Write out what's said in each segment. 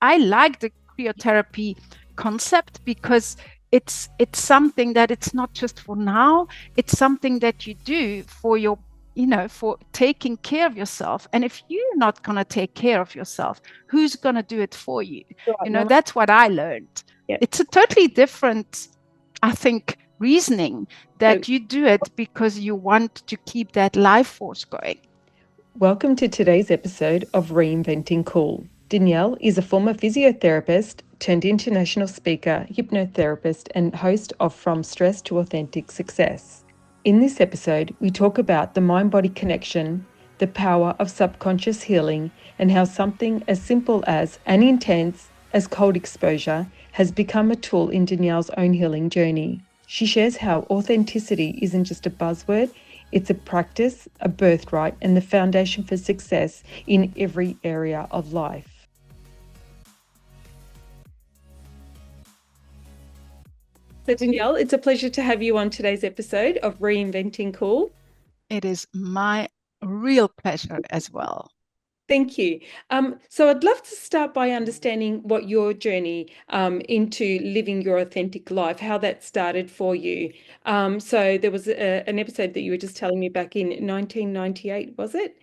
I like the cryotherapy concept because it's something that it's not just for now, it's something that you do for your, for taking care of yourself. And if you're not going to take care of yourself, who's going to do it for you? Right, no, That's what I learned. yeah. It's a totally different, I think, reasoning, So, that you do it because you want to keep that life force going. welcome to today's episode of Reinventing Cool. Danielle is a former physiotherapist turned international speaker, hypnotherapist, and host of From Stress to Authentic Success. In this episode, we talk about the mind-body connection, the power of subconscious healing, and how something as simple as and intense as cold exposure has become a tool in Danielle's own healing journey. She shares how authenticity isn't just a buzzword, it's a practice, a birthright, and the foundation for success in every area of life. So, Danielle, it's a pleasure to have you on today's episode of Reinventing Cool. It is my real pleasure as well. Thank you. So I'd love to start by understanding what your journey into living your authentic life, how that started for you. So there was an episode that you were just telling me back in 1998, was it? That,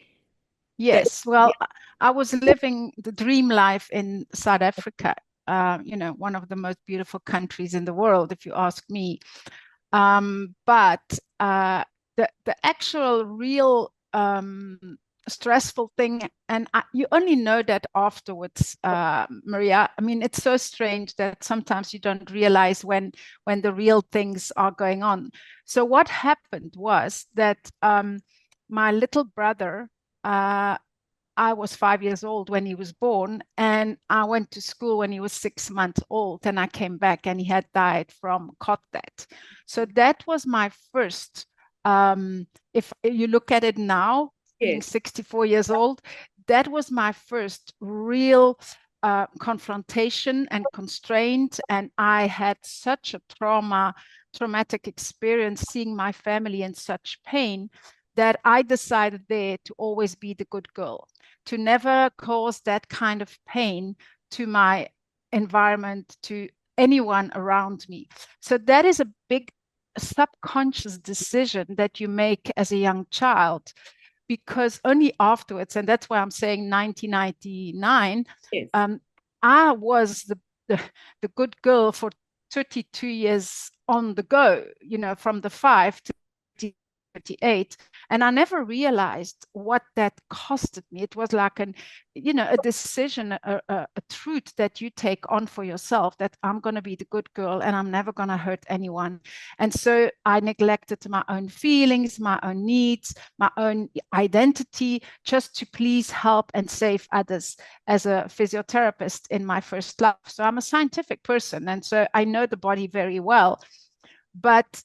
Yes, yeah. well, I was living the dream life in South Africa, one of the most beautiful countries in the world, if you ask me. But the actual real stressful thing, and you only know that afterwards, Maria. I mean, it's so strange that sometimes you don't realize when the real things are going on. So what happened was that my little brother, uh, I was 5 years old when he was born, and I went to school when he was 6 months old, and I came back and he had died from cot death. So that was my first. If you look at it now, being Yes. 64 years old, that was my first real confrontation and constraint. And I had such a traumatic experience seeing my family in such pain that I decided there to always be the good girl, to never cause that kind of pain to my environment, to anyone around me. So that is a big subconscious decision that you make as a young child, because only afterwards, and that's why I'm saying 1999, Yes. I was the, the good girl for 32 years on the go, from the 5 to 38. And I never realized what that costed me. It was like a decision, a truth that you take on for yourself, that I'm going to be the good girl and I'm never going to hurt anyone. And so I neglected my own feelings, my own needs, my own identity, just to please help and save others as a physiotherapist in my first life. So I'm a scientific person, and so I know the body very well. But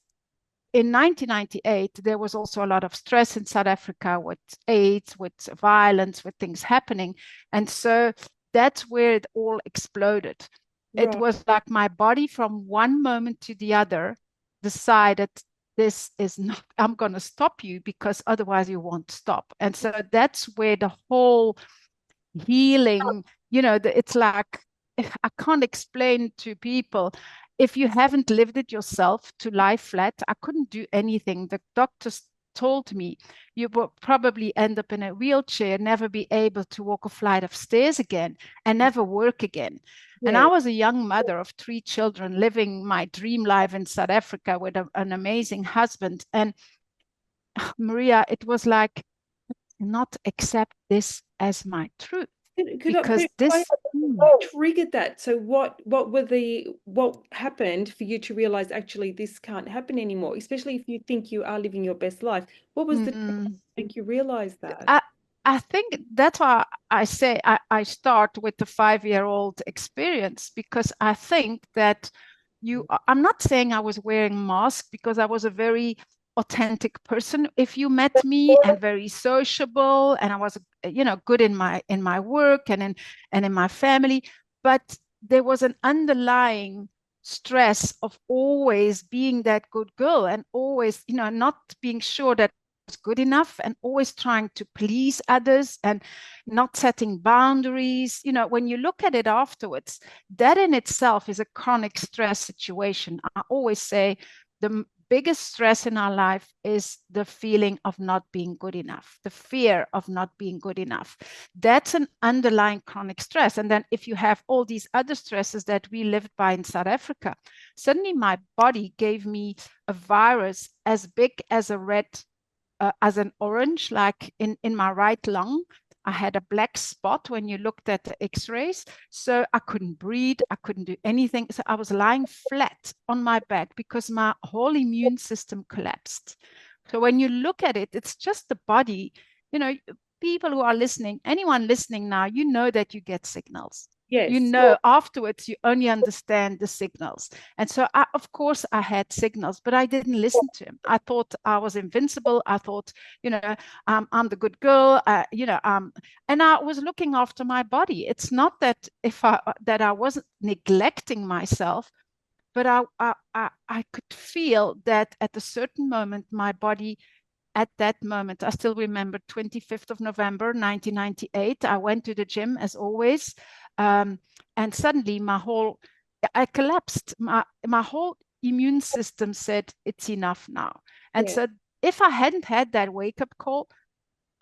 in 1998, there was also a lot of stress in South Africa with AIDS, with violence, with things happening. And so that's where it all exploded. It Right. was like my body from one moment to the other decided, this is not, I'm going to stop you because otherwise you won't stop. And so that's where the whole healing, it's like, I can't explain to people. If you haven't lived it yourself, to lie flat, I couldn't do anything. The doctors told me you will probably end up in a wheelchair, never be able to walk a flight of stairs again, and never work again. And I Yeah. was a young mother of 3 children, living my dream life in South Africa with an amazing husband. And Maria, it was like, not accept this as my truth, But because why this, what triggered that? So what happened for you to realize actually this can't happen anymore, especially if you think you are living your best life? What was the trigger mm, to make you realize that? I, I think that's why I say I start with the 5-year-old experience, because I think that I'm not saying I was wearing masks, because I was a very authentic person. If you met me, and very sociable, and I was, good in my work and in my family, but there was an underlying stress of always being that good girl, and always, not being sure that good enough and always trying to please others and not setting boundaries. When you look at it afterwards, that in itself is a chronic stress situation. I always say the biggest stress in our life is the feeling of not being good enough, the fear of not being good enough. That's an underlying chronic stress. And then if you have all these other stresses that we lived by in South Africa, suddenly my body gave me a virus as big as a red, as an orange, like in my right lung. I had a black spot when you looked at the x-rays. So I couldn't breathe. I couldn't do anything. So I was lying flat on my back because my whole immune system collapsed. So when you look at it, it's just the body. People who are listening, anyone listening now, that you get signals. Yes. Afterwards, you only understand the signals. And so, of course, I had signals, but I didn't listen to him. I thought I was invincible. I thought, I'm the good girl, and I was looking after my body. It's not that that I wasn't neglecting myself, but I could feel that at a certain moment, my body, at that moment, I still remember 25th of November, 1998, I went to the gym as always. And suddenly I collapsed. My whole immune system said, it's enough now. And so if I hadn't had that wake-up call,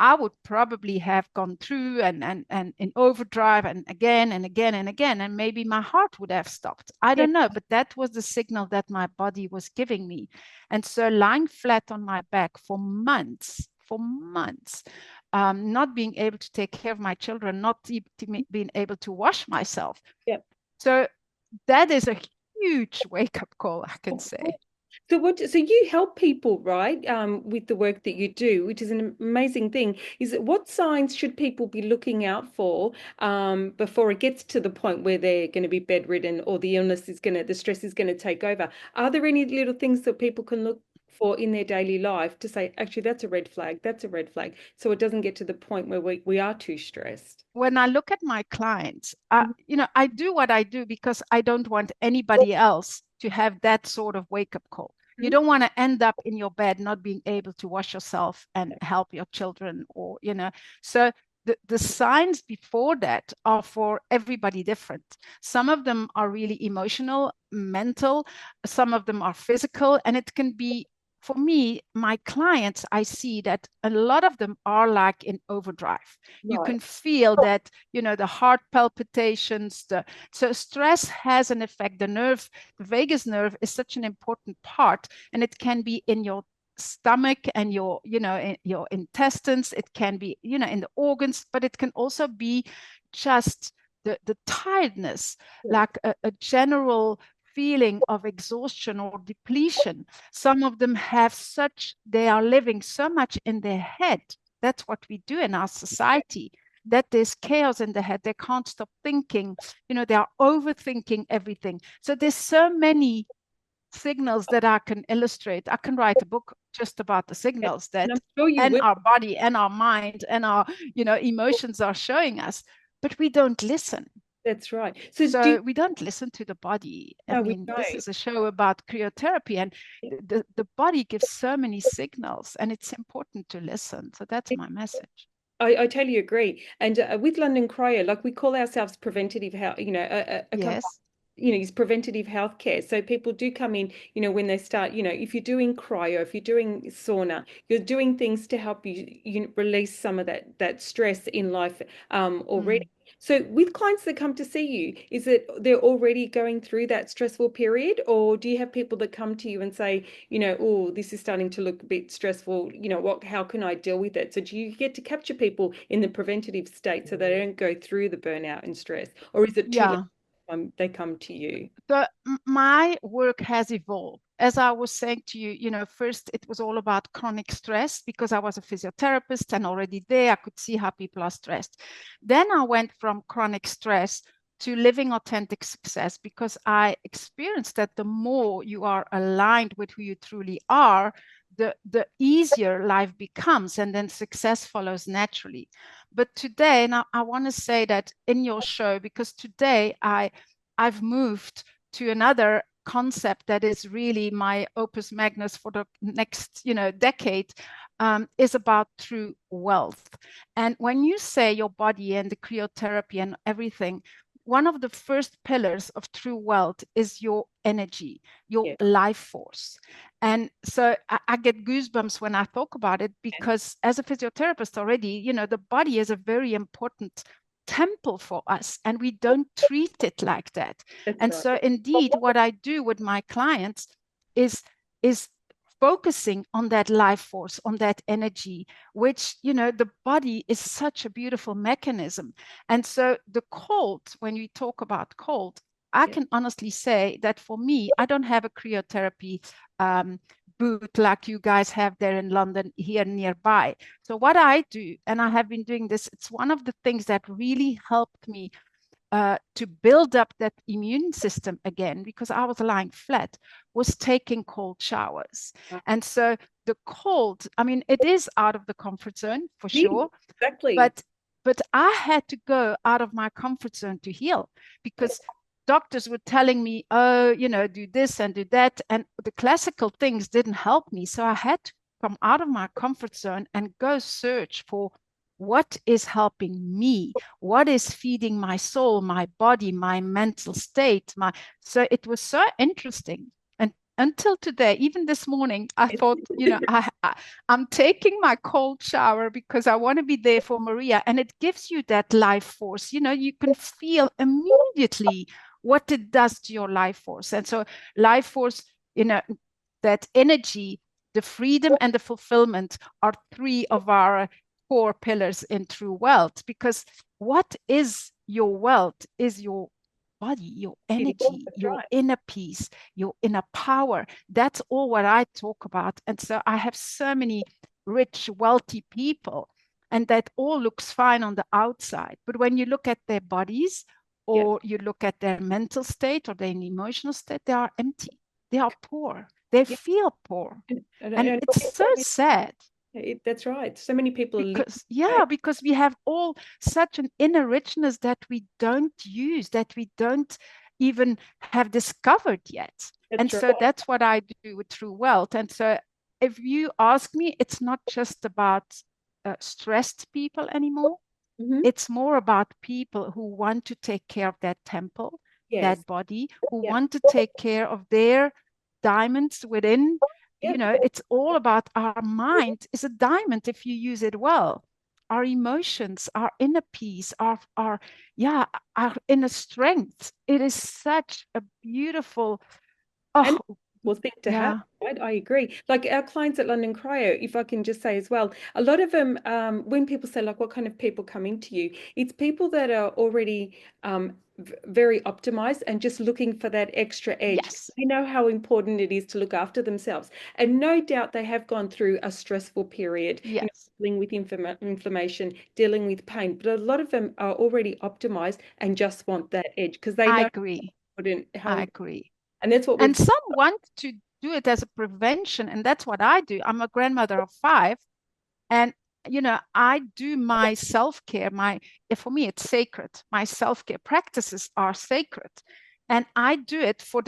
I would probably have gone through and in overdrive and again and again and again, and maybe my heart would have stopped. I don't know, but that was the signal that my body was giving me. And so lying flat on my back for months, not being able to take care of my children, not being able to wash myself. Yep. So that is a huge wake-up call, I can say. So you help people, right? With the work that you do, which is an amazing thing. Is it what signs should people be looking out for before it gets to the point where they're going to be bedridden or the stress is going to take over? Are there any little things that people can look for in their daily life to say, actually, that's a red flag, that's a red flag, so it doesn't get to the point where we are too stressed? When I look at my clients, I do what I do because I don't want anybody else to have that sort of wake-up call. You don't want to end up in your bed not being able to wash yourself and help your children, so the signs before that are for everybody different. Some of them are really emotional, mental, some of them are physical, and it can be, for me, my clients, I see that a lot of them are like in overdrive. You can feel that, the heart palpitations. So stress has an effect. The vagus nerve is such an important part, and it can be in your stomach and your intestines. It can be, in the organs, but it can also be just the tiredness, like a general feeling of exhaustion or depletion. Some of them they are living so much in their head. That's what we do in our society, that there's chaos in the head. They can't stop thinking, they are overthinking everything. So there's so many signals that I can illustrate. I can write a book just about the signals that our body and our mind and our, emotions are showing us, but we don't listen. That's right. So we don't listen to the body. No, This is a show about cryotherapy, and the body gives so many signals, and it's important to listen. So that's my message. I totally agree. And with LondonCryo, like we call ourselves preventative health, Yes. Is preventative healthcare. So people do come in, when they start, if you're doing cryo, if you're doing sauna, you're doing things to help you release some of that stress in life already. So with clients that come to see you, is it they're already going through that stressful period, or do you have people that come to you and say, oh, this is starting to look a bit stressful, how can I deal with it? So do you get to capture people in the preventative state so they don't go through the burnout and stress, or is it too late? They come to you? My work has evolved. As I was saying to you, first it was all about chronic stress because I was a physiotherapist, and already there I could see how people are stressed. Then I went from chronic stress to living authentic success because I experienced that the more you are aligned with who you truly are, the easier life becomes, and then success follows naturally. But today, and I want to say that in your show, because today I've moved to another concept that is really my opus magnus for the next decade, is about true wealth. And when you say your body and the cryotherapy and everything, one of the first pillars of true wealth is your energy, your Yeah. life force. And so I get goosebumps when I talk about it, because as a physiotherapist already, the body is a very important temple for us, and we don't treat it like that. That's And right. so indeed, what I do with my clients is focusing on that life force, on that energy, which, the body is such a beautiful mechanism. And so the cold, when we talk about cold, I Yeah. can honestly say that for me, I don't have a cryotherapy booth like you guys have there in London here nearby. So what I do, and I have been doing this, it's one of the things that really helped me to build up that immune system again, because I was lying flat, was taking cold showers. And so the cold, I mean, it is out of the comfort zone for Yeah, sure, exactly. but I had to go out of my comfort zone to heal, because doctors were telling me, oh, do this and do that. And the classical things didn't help me. So I had to come out of my comfort zone and go search for what is helping me, what is feeding my soul, my body, my mental state. So it was so interesting. And until today, even this morning, I thought, I'm taking my cold shower because I want to be there for Maria. And it gives you that life force. You can feel immediately what it does to your life force. And so life force, that energy, the freedom and the fulfillment are three of our core pillars in true wealth. Because what is your wealth is your body, your energy, That's your right. inner peace, your inner power. That's all what I talk about. And so I have so many rich, wealthy people, and that all looks fine on the outside. But when you look at their bodies, Yeah. or you look at their mental state or their emotional state, they are empty. They are poor. They Yeah. feel poor. And And it's so sad. that's right. So many people are living. Because we have all such an inner richness that we don't use, that we don't even have discovered yet. And That's right. so that's what I do with True Wealth. And so if you ask me, it's not just about stressed people anymore. Hmm. It's more about people who want to take care of that temple, Yes. that body, who Yeah. want to take care of their diamonds within. Yep. It's all about our mind is a diamond if you use it well. Our emotions, our inner peace, yeah, our inner strength. It is such a beautiful, And oh, thing to have, yeah, right? I agree. Like our clients at LondonCryo, if I can just say as well, a lot of them, when people say like, what kind of people come into you? It's people that are already very optimized and just looking for that extra edge. yes, They know how important it is to look after themselves, and no doubt they have gone through a stressful period, yes, dealing with inflammation, dealing with pain. But a lot of them are already optimized and just want that edge because they I know agree. how I important, agree. and that's what we're. And some want to do it as a prevention, and that's what I do. I'm a grandmother of five, and I do my self-care. For me, it's sacred. My self-care practices are sacred, and I do it for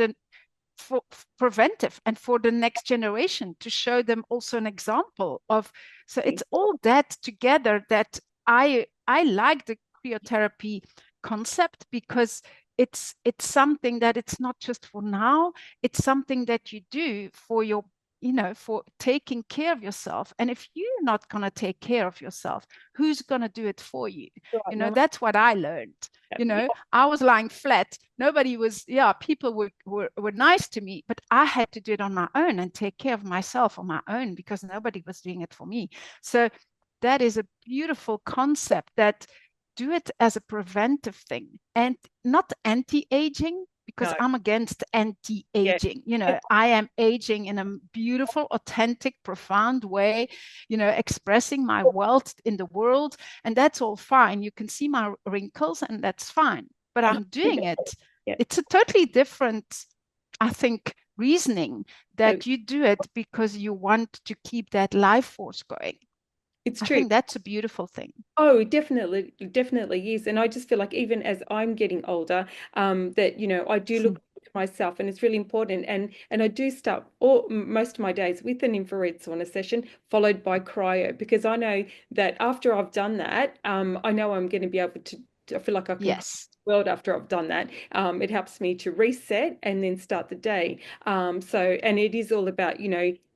preventive and for the next generation to show them also an example of. So it's all that together that I like the cryotherapy concept, because it's something that it's not just for now, it's something that you do for your for taking care of yourself. And if you're not going to take care of yourself, who's going to do it for you? Right, no, That's what I learned. yeah, I was lying flat. Nobody was, yeah, people were nice to me, but I had to do it on my own and take care of myself on my own, because nobody was doing it for me. So that is a beautiful concept, that do it as a preventive thing and not anti-aging, because no, I'm against yeah, anti-aging. I am aging in a beautiful, authentic, profound way, expressing my wealth in the world. And that's all fine. You can see my wrinkles, and that's fine. But I'm doing it. yeah. It's a totally different, I think, reasoning, So that you do it because you want to keep that life force going. it's I true. think that's a beautiful thing. Oh, definitely, definitely is. And I just feel like even as I'm getting older, that, I do look myself, and it's really important. And I do start most of my days with an infrared sauna session followed by cryo, because I know that after I've done that, I know I'm going to be able to, I feel like I can Yes. world after I've done that. It helps me to reset and then start the day. And it is all about,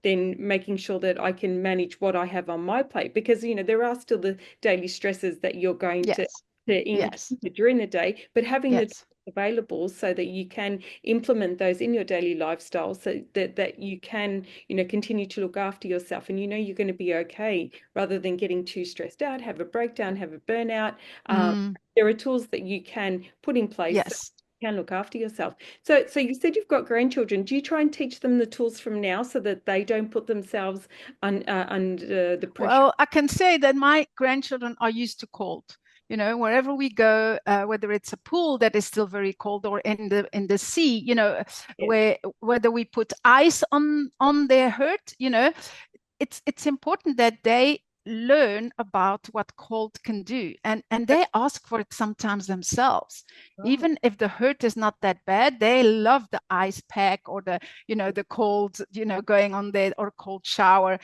then making sure that I can manage what I have on my plate, because, there are still the daily stresses that you're going to Yes. Yes. encounter during the day, but having the Yes. available so that you can implement those in your daily lifestyle, so that you can, continue to look after yourself, and you're going to be okay, rather than getting too stressed out, have a breakdown, have a burnout. There are tools that you can put in place so Yes. you can look after yourself. So you said you've got grandchildren. Do you try and teach them the tools from now so that they don't put themselves under the pressure? Well, I can say that my grandchildren are used to cold. Wherever we go, whether it's a pool that is still very cold, or in the sea, Yes. whether we put ice on their hurt, it's important that they learn about what cold can do, and they ask for it sometimes themselves. Right. Even if the hurt is not that bad, they love the ice pack, or the cold, going on there, or cold shower.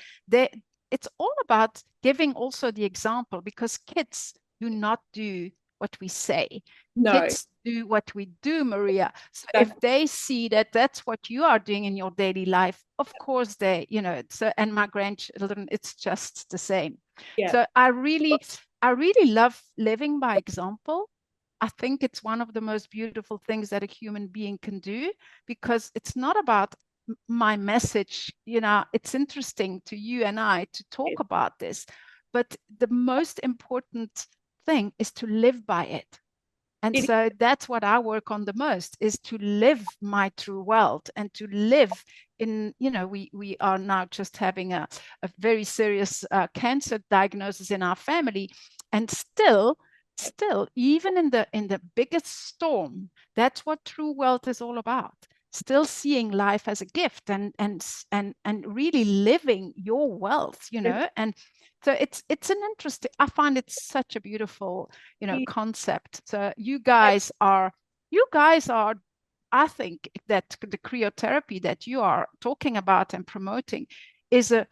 It's all about giving also the example, because kids do not do what we say. No, Kids do what we do, Maria. So if that they see that that's what you are doing in your daily life, of course so, and my grandchildren, it's just the same. yeah, So I really love living by example. I think it's one of the most beautiful things that a human being can do, because it's not about my message. It's interesting to you and I to talk about this, but the most important thing is to live by it. And it, so that's what I work on the most, is to live my true wealth, and to live in, we are now just having a very serious cancer diagnosis in our family. And still, even in the biggest storm, that's what true wealth is all about. Still seeing life as a gift, and really living your wealth, and so it's an interesting, I find it such a beautiful concept. So you guys are, I think that the cryotherapy that you are talking about and promoting is a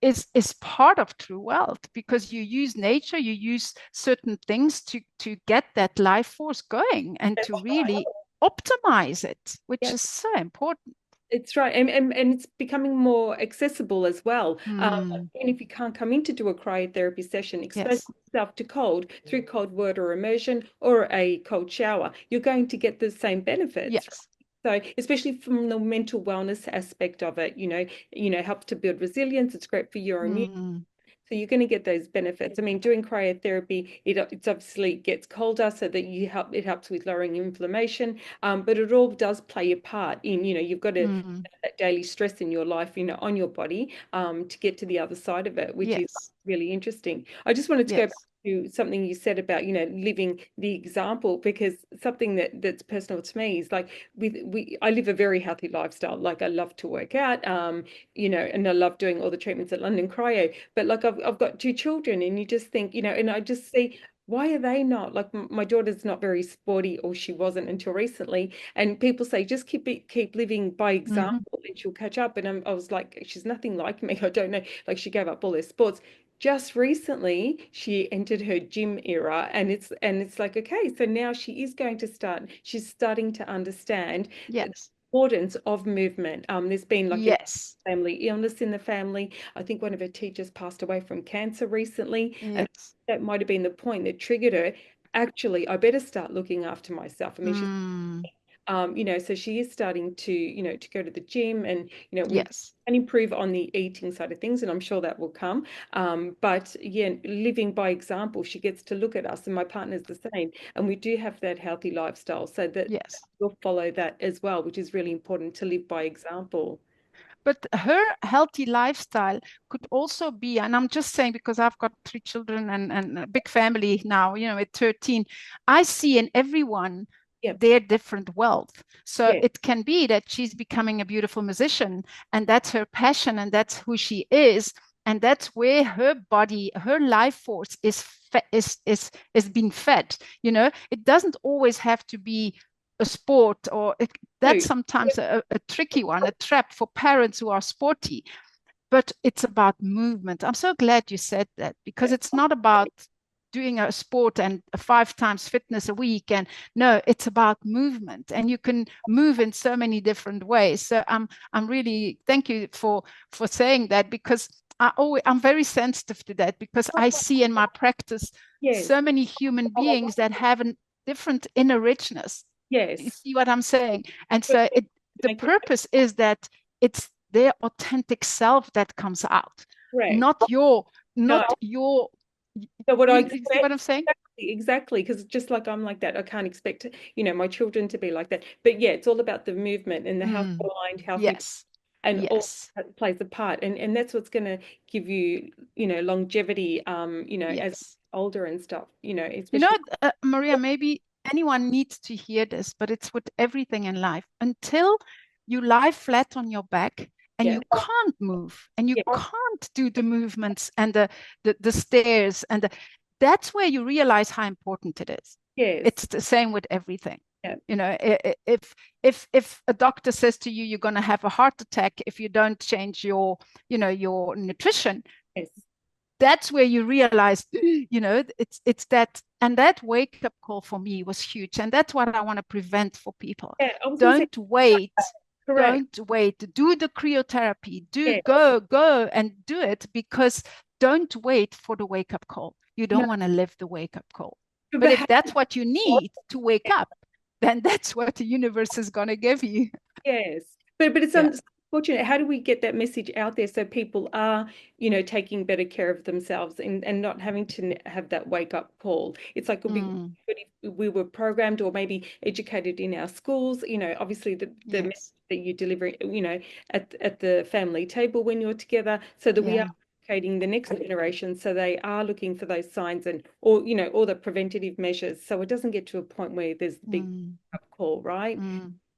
is part of true wealth, because you use nature, you use certain things to get that life force going, and to really optimize it, which yeah, is so important. it's right, and it's becoming more accessible as well. Mm, Even if you can't come in to do a cryotherapy session, expose yes, yourself to cold through cold water immersion or a cold shower. You're going to get the same benefits. yes. So, especially from the mental wellness aspect of it, helps to build resilience. It's great for your immune. Mm, So you're going to get those benefits. I mean, doing cryotherapy, it's obviously gets colder, so that it helps with lowering inflammation. But it all does play a part in, you've got mm, that daily stress in your life, on your body, to get to the other side of it, which is yes, really interesting. I just wanted to go back yes, to something you said about, living the example, because something that's personal to me is like, I live a very healthy lifestyle. Like, I love to work out, and I love doing all the treatments at LondonCryo. But like, I've got two children, and you just think, and I just see, why are they not like, my daughter's not very sporty, or she wasn't until recently. And people say, just keep living by hmm example, and she'll catch up. And I was like, she's nothing like me. I don't know. Like, she gave up all her sports. Just recently, she entered her gym era, and it's like, okay, so now she is going to start. She's starting to understand the yes, importance of movement. There's been like an yes, family illness in the family. I think one of her teachers passed away from cancer recently, and yes. that might have been the point that triggered her. Actually, I better start looking after myself. I mean, she's Mm, so she is starting to, to go to the gym, and, we yes. can improve on the eating side of things, and I'm sure that will come. But yeah, living by example, she gets to look at us, and my partner's the same, and we do have that healthy lifestyle, so that Yes. we'll follow that as well, which is really important, to live by example. But her healthy lifestyle could also be, and I'm just saying because I've got three children and a big family now, at 13, I see in everyone Yep. their different wealth. So Yeah. it can be that she's becoming a beautiful musician, and that's her passion, and that's who she is. And that's where her body, her life force is being fed. It doesn't always have to be a sport, or That's sometimes a tricky one, a trap for parents who are sporty, but it's about movement. I'm so glad you said that, because it's not about doing a sport and 5 times fitness a week. And no, it's about movement, and you can move in so many different ways. So I'm really, thank you for saying that, because I'm very sensitive to that, because I see in my practice so many human beings that have a different inner richness. You see what I'm saying? And so the purpose is that it's their authentic self that comes out, not your. So what I You see what I'm saying? exactly, because just like I'm like that, I can't expect, my children to be like that. But yeah, it's all about the movement and the healthy mind, healthy, Yes. and all Yes. that plays a part. And that's what's going to give you, longevity, as Yes. older and stuff, You know, especially. Maria, maybe anyone needs to hear this, but it's with everything in life. Until you lie flat on your back and Yeah. you can't move and you Yeah. can't do the movements and the stairs, that's where you realize how important it is. Yes. It's the same with everything. Yeah. You know, if a doctor says to you, you're going to have a heart attack if you don't change your nutrition, Yes. that's where you realize, it's that. And that wake up call for me was huge. And that's what I want to prevent for people. Yeah, I was going to say, Don't wait. correct. Don't wait. Do the cryotherapy. Yeah. Go and do it, because don't wait for the wake up call. You don't want to live the wake up call. But if that's what you need to wake up, then that's what the universe is going to give you. Yes. But it's Yeah. unfortunate. How do we get that message out there so people are, taking better care of themselves and not having to have that wake up call? It's like it'd be good if we were programmed or maybe educated in our schools, obviously the message that you deliver, at the family table when you're together, so that we are educating the next generation, so they are looking for those signs or all the preventative measures, so it doesn't get to a point where there's the big up call, right?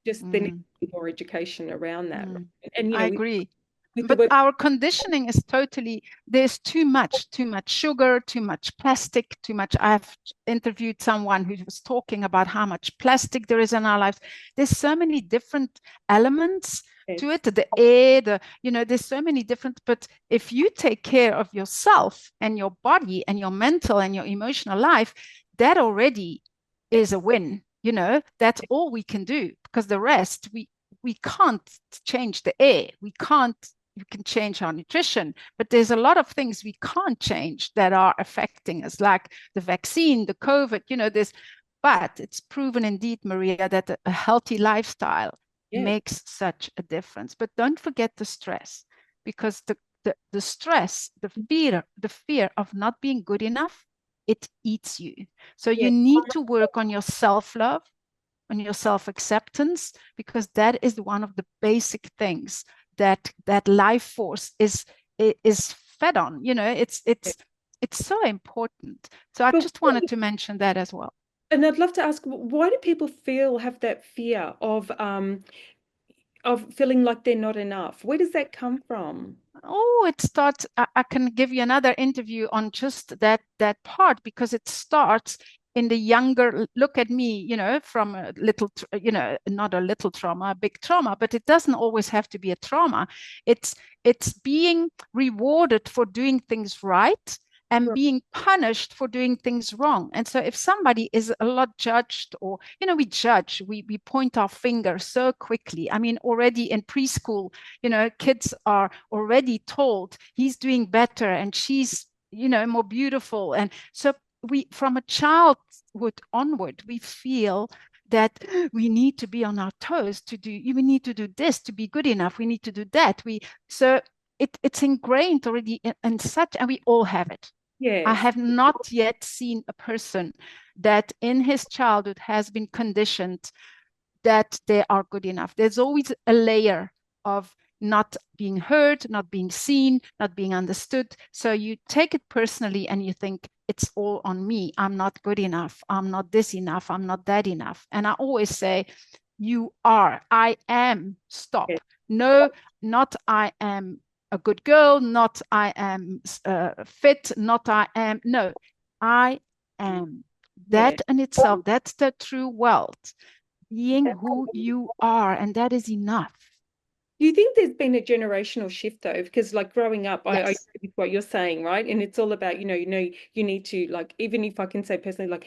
Just there needs to be more education around that. And I agree. with the But web, our conditioning is totally, there's too much sugar, too much plastic, too much. I've interviewed someone who was talking about how much plastic there is in our lives. There's so many different elements to it, the air, there's so many different, but if you take care of yourself and your body and your mental and your emotional life, that already is a win. That's all we can do, because the rest, we can't change the air. We can change our nutrition, but there's a lot of things we can't change that are affecting us, like the vaccine, the COVID, but it's proven indeed, Maria, that a healthy lifestyle makes such a difference. But don't forget the stress, because the stress, the fear of not being good enough, it eats you. So you need to work on your self-love, on your self-acceptance, because that is one of the basic things that life force is fed on. It's so important. So I just wanted to mention that as well. And I'd love to ask, why do people have that fear of feeling like they're not enough? Where does that come from? Oh, it starts. I can give you another interview on just that part, because it starts in the younger. Look at me, from a little, not a little trauma, a big trauma, but it doesn't always have to be a trauma. It's being rewarded for doing things right and being punished for doing things wrong. And so if somebody is a lot judged, or, we judge, we point our finger so quickly. I mean, already in preschool, kids are already told he's doing better and she's, more beautiful. And so from a childhood onward, we feel that we need to be on our toes we need to do this to be good enough. We need to do that. It's ingrained already in such, and we all have it. I have not yet seen a person that in his childhood has been conditioned that they are good enough. There's always a layer of not being heard, not being seen, not being understood. So you take it personally and you think, it's all on me. I'm not good enough. I'm not this enough. I'm not that enough. And I always say, you are. I am. Stop. No, not I am a good girl, not I am fit, not I am. No, I am. That in itself, that's the true wealth. being who you are, and that is enough. Do you think there's been a generational shift though? Because like growing up, I Yes. agree with what you're saying, right? And it's all about, you need to like, even if I can say personally, like,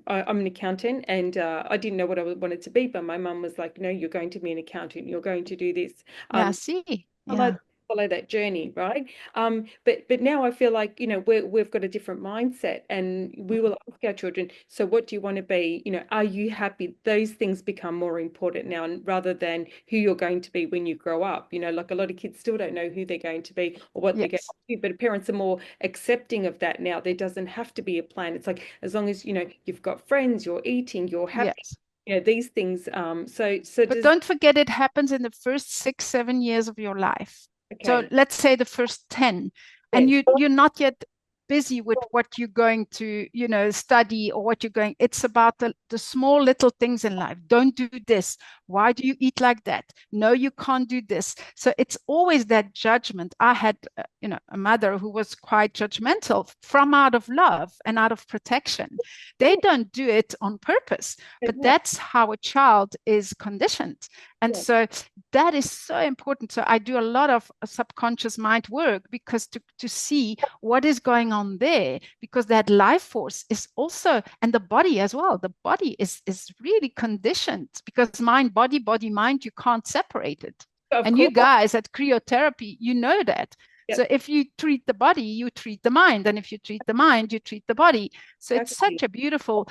I'm an accountant and I didn't know what I wanted to be, but my mum was like, no, you're going to be an accountant. You're going to do this. Yeah, see. Follow Yeah. follow that journey, right? But now I feel like, we've got a different mindset and we will ask our children, so what do you want to be? Are you happy? Those things become more important now, and rather than who you're going to be when you grow up. Like a lot of kids still don't know who they're going to be or what they're going Yes. to do, but parents are more accepting of that now. There doesn't have to be a plan. It's like as long as you've got friends, you're eating, you're happy, Yes. these things. So But does don't forget it happens in the first 6, 7 years of your life. So okay. let's say the first 10, and Yes. you're not yet busy with what you're going to, study or what you're going. It's about the small little things in life. Don't do this. Why do you eat like that? No, you can't do this. So it's always that judgment. I had, a mother who was quite judgmental from out of love and out of protection. They don't do it on purpose, but that's how a child is conditioned. And Yeah. so that is so important. So I do a lot of subconscious mind work because to see what is going on there, because that life force is also, and the body as well, the body is really conditioned because mind, body, mind, you can't separate it. Of And you course. guys at cryotherapy, you know that. So Yep. if you treat the body, you treat the mind. And if you treat the mind, you treat the body. So it's Exactly. such a beautiful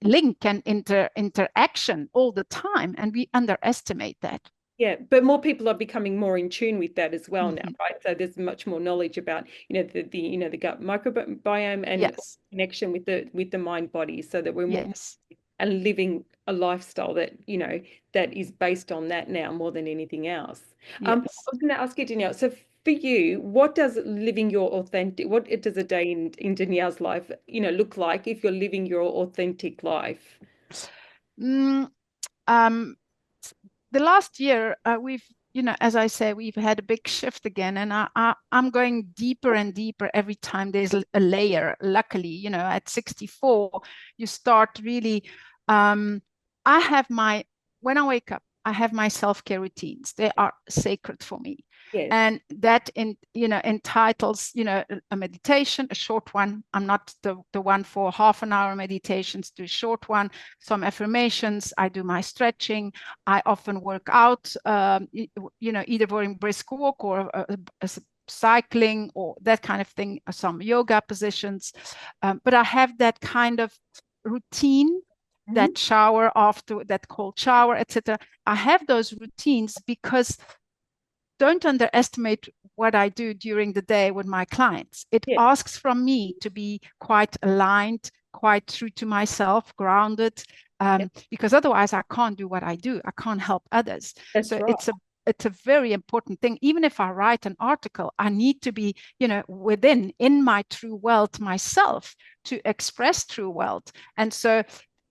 link and interaction all the time. And we underestimate that. Yeah, but more people are becoming more in tune with that as well now, Mhm. right? So there's much more knowledge about, the gut microbiome and Yes, connection with the mind body, so that we're more yes, and living a lifestyle that, that is based on that now more than anything else. I yes. was going to ask you, Danielle, so for you, what does living your authentic, what does a day in Danielle's life, look like if you're living your authentic life? Mm, um, the last year, we've, as I say, we've had a big shift again, and I'm going deeper and deeper every time there's a layer. Luckily, at 64, you start really. Um, I have when I wake up, I have my self-care routines. They are sacred for me. Yes. And that entitles, a meditation, a short one. I'm not the one for half an hour meditations, do a short one, some affirmations. I do my stretching. I often work out, either during brisk walk or cycling or that kind of thing, some yoga positions. But I have that kind of routine, Mhm. that shower after that cold shower, etc. I have those routines because don't underestimate what I do during the day with my clients. It Yeah, asks from me to be quite aligned, quite true to myself, grounded, yeah, because otherwise I can't do what I do. I can't help others. that's So right. it's a very important thing. Even if I write an article, I need to be, within in my true wealth myself to express true wealth. And so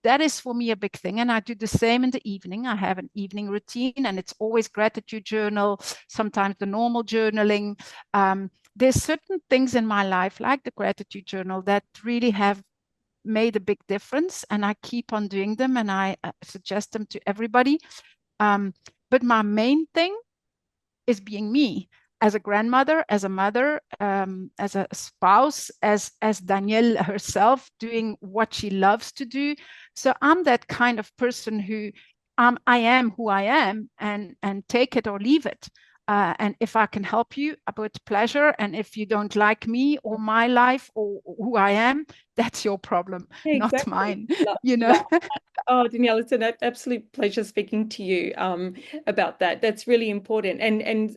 that is for me a big thing. And I do the same in the evening. I have an evening routine and it's always gratitude journal, sometimes the normal journaling. There's certain things in my life, like the gratitude journal, that really have made a big difference. And I keep on doing them and I suggest them to everybody. Um, but my main thing is being me as a grandmother, as a mother, as a spouse, as Danielle herself, doing what she loves to do. So I'm that kind of person who I am who I am, and take it or leave it. And if I can help you, with pleasure. And if you don't like me or my life or who I am, that's your problem, Yeah, not exactly. mine. Love, you know. love. Oh, Danielle, it's an absolute pleasure speaking to you about that. That's really important. And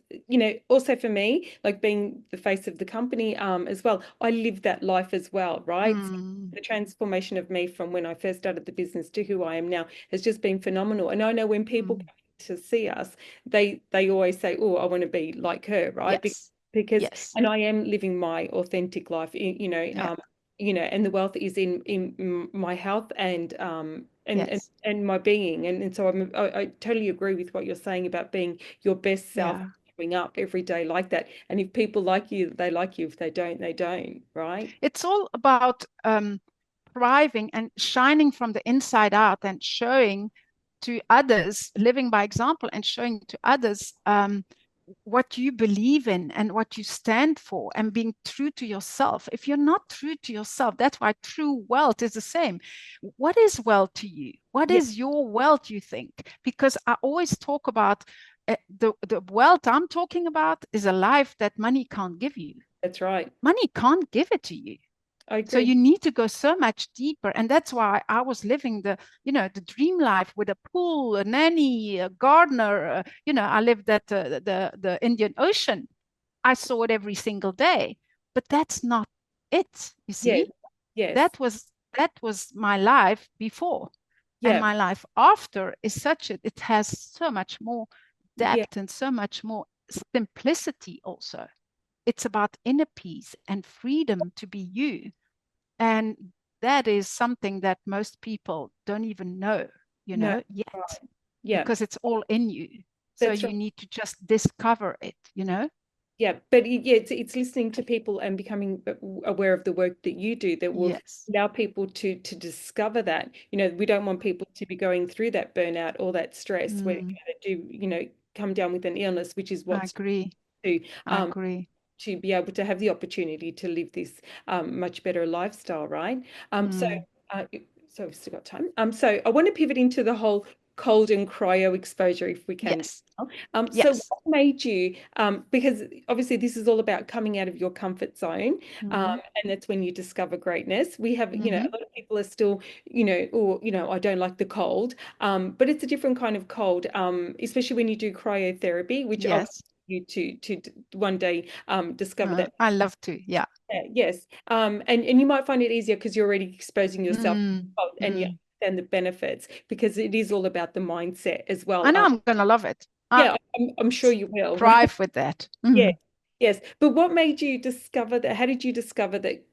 also for me, like being the face of the company as well, I live that life as well, right? So Mm, the transformation of me from when I first started the business to who I am now has just been phenomenal. And I know when people mm. come to see us, they always say, "Oh, I want to be like her," right? Yes, Because yes, and I am living my authentic life, yeah, and the wealth is in my health and yes, and my being, and so I totally agree with what you're saying about being your best self, yeah. showing up every day like that. And if people like you, they like you. If they don't, they don't, right? It's all about thriving and shining from the inside out and showing to others, living by example and showing to others what you believe in and what you stand for, and being true to yourself. If you're not true to yourself, that's why true wealth is the same. What is wealth to you? What Yeah, is your wealth, you think? Because I always talk about the wealth I'm talking about is a life that money can't give you. that's right. Money can't give it to you. I So agree. you need to go so much deeper. And that's why I was living the dream life with a pool, a nanny, a gardener. I lived at the Indian Ocean. I saw it every single day. But that's not it, you Yeah, see? yes, That was my life before. And yeah, my life after is it has so much more yeah, depth and so much more simplicity also. It's about inner peace and freedom to be you. And that is something that most people don't even know, no, yet, right. Yeah, because it's all in you. So that's right. you need to just discover it. Yeah, but yeah, it's listening to people and becoming aware of the work that you do that will Yes. allow people to discover that. We don't want people to be going through that burnout or that stress where Mm, they do, come down with an illness, which is I what's agree. to I agree. to be able to have the opportunity to live this much better lifestyle, right? So, Mm, uh, so we've still got time. So I want to pivot into the whole cold and cryo exposure if we can. yes. So Yes. what made you, because obviously this is all about coming out of your comfort zone, Mm-hmm. and that's when you discover greatness. We have, Mm-hmm. a lot of people are still, or, I don't like the cold, but it's a different kind of cold, especially when you do cryotherapy, which obviously Yes. you to one day discover that. I love to. Yeah. Yeah, yes. And you might find it easier because you're already exposing yourself Mm, and you mm. understand the benefits because it is all about the mindset as I well. know I'm going to love it. I Yeah, I'm sure you will, right? thrive with that. Yeah, Mhm. yes. But what made you discover that? How did you discover that,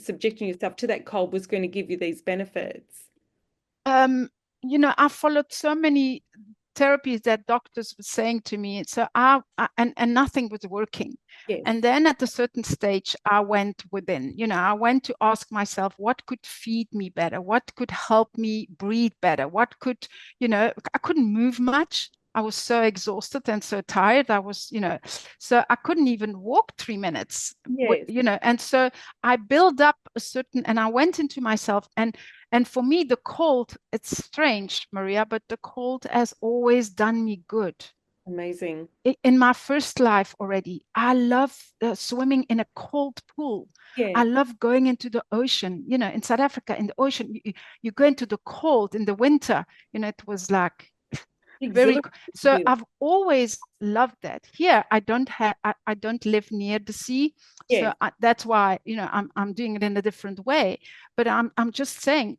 subjecting yourself to that cold was going to give you these benefits? um, I followed so many therapies that doctors were saying to me. So and nothing was working. Yes. And then at a certain stage, I went within. I went to ask myself, what could feed me better? What could help me breathe better? What could, I couldn't move much. I was so exhausted and so tired. I was, so I couldn't even walk 3 minutes, Yes. and so I built up and I went into myself, and for me, the cold, it's strange, Maria, but the cold has always done me good. Amazing. In my first life already, I love swimming in a cold pool. Yeah. I love going into the ocean. In South Africa, in the ocean, you go into the cold in the winter. It was like very. Exhilarating to So do that. I've always loved that. Here, I don't live near the sea, so Yes. that's why I'm doing it in a different way. But I'm just saying,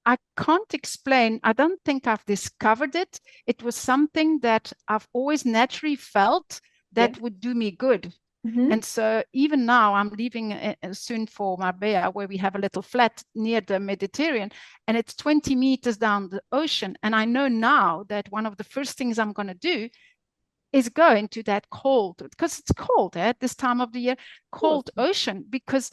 I can't explain. I don't think I've discovered it. It was something that I've always naturally felt Yeah. that would do me good. Hmm. And so even now, I'm leaving soon for Marbella, where we have a little flat near the Mediterranean, and it's 20 meters down the ocean. And I know now that one of the first things I'm going to do is go into that cold, because it's cold at this time of the year, Of course. cold ocean, because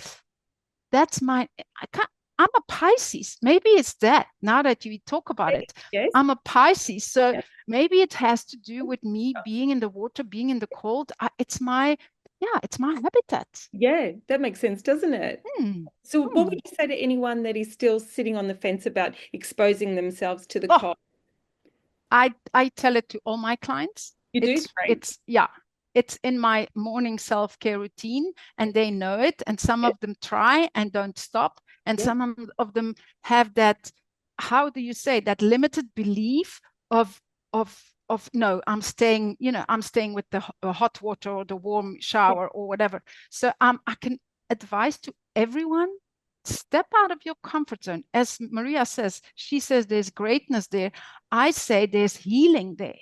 that's I can't, I'm a Pisces. Maybe it's that now that you talk about Yes. it. Yes. I'm a Pisces. So Yeah. maybe it has to do with me being in the water, being in the cold. It's my habitat. Yeah, that makes sense, doesn't it? Hmm. So, what Hmm. would you say to anyone that is still sitting on the fence about exposing themselves to the Oh, cold? I tell it to all my clients. You do? Great. It's in my morning self-care routine, and they know it. And some Yeah. of them try and don't stop, and Yeah. some of them have that, how do you say, that limited belief of no, I'm staying with the hot water or the warm Yeah. shower or whatever. So I can advise to everyone, step out of your comfort zone. As Maria says, she says there's greatness there. I say there's healing there.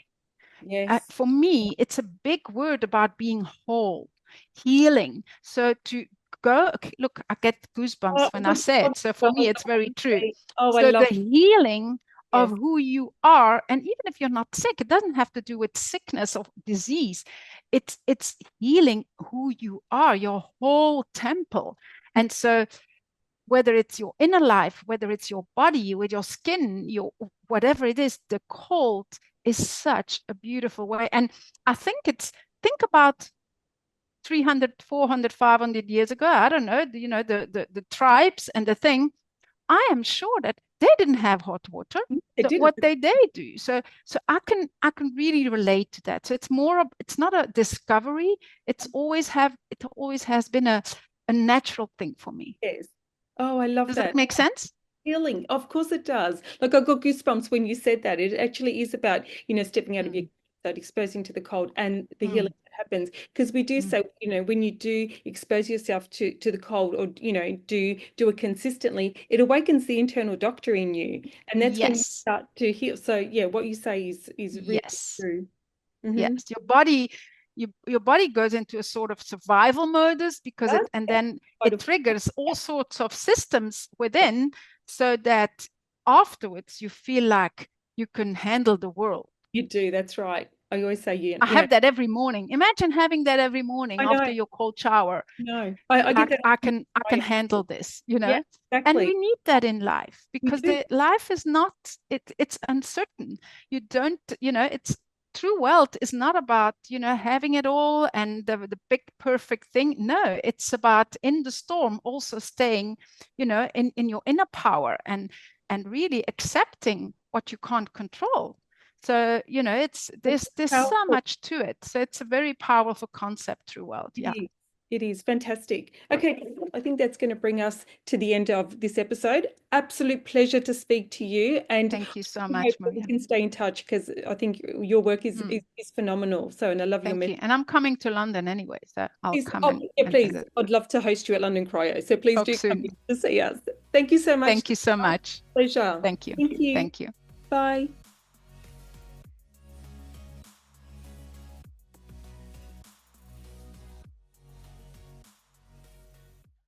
Yes. For me, it's a big word about being whole, healing. So to go, okay, look, I get Oh, goosebumps when I say it. So for I me, was it's very true. I So the love healing of yes. who you are, and even if you're not sick, it doesn't have to do with sickness or disease. It's healing who you are, your whole temple. And so whether it's your inner life, whether it's your body, with your skin, your whatever it is, the cold is such a beautiful way. And I think think about 300, 400, 500 years ago, I don't know, the tribes and the thing, I am sure that they didn't have hot water. What they do. So I can really relate to that. So it's not a discovery. It always has been a natural thing for me. Yes. Oh, I love that. Does that make sense? Healing. Of course it does. Like I got goosebumps when you said that. It actually is about, stepping out of your comfort, exposing to the cold and the healing that happens. Because we do say, when you do expose yourself to the cold or, do it consistently, it awakens the internal doctor in you. And that's when you start to heal. So yeah, what you say is really true. Yes, your body goes into a sort of survival modus because then it triggers all sorts of systems within, so that afterwards you feel like you can handle the world. You do, that's right. I always say, I have that every morning. Imagine having that every morning after your cold shower. No, I get that. I can handle this, Yeah, exactly. And we need that in life, because the life is not, it's uncertain. You don't, it's true wealth is not about, having it all and the big perfect thing. No, it's about in the storm also staying, in your inner power and really accepting what you can't control. So, there's so much to it. So it's a very powerful concept through wealth. Yeah. It is fantastic. Okay, I think that's going to bring us to the end of this episode. Absolute pleasure to speak to you, and thank you so much, Maria. We can stay in touch because I think your work is phenomenal. So, and I love your message. And I'm coming to London anyway, so I'll come. Please, I'd love to host you at LondonCryo. So please do come to see us. Thank you so much. Thank you so much. Pleasure. Thank you. Thank you. Thank you. Bye.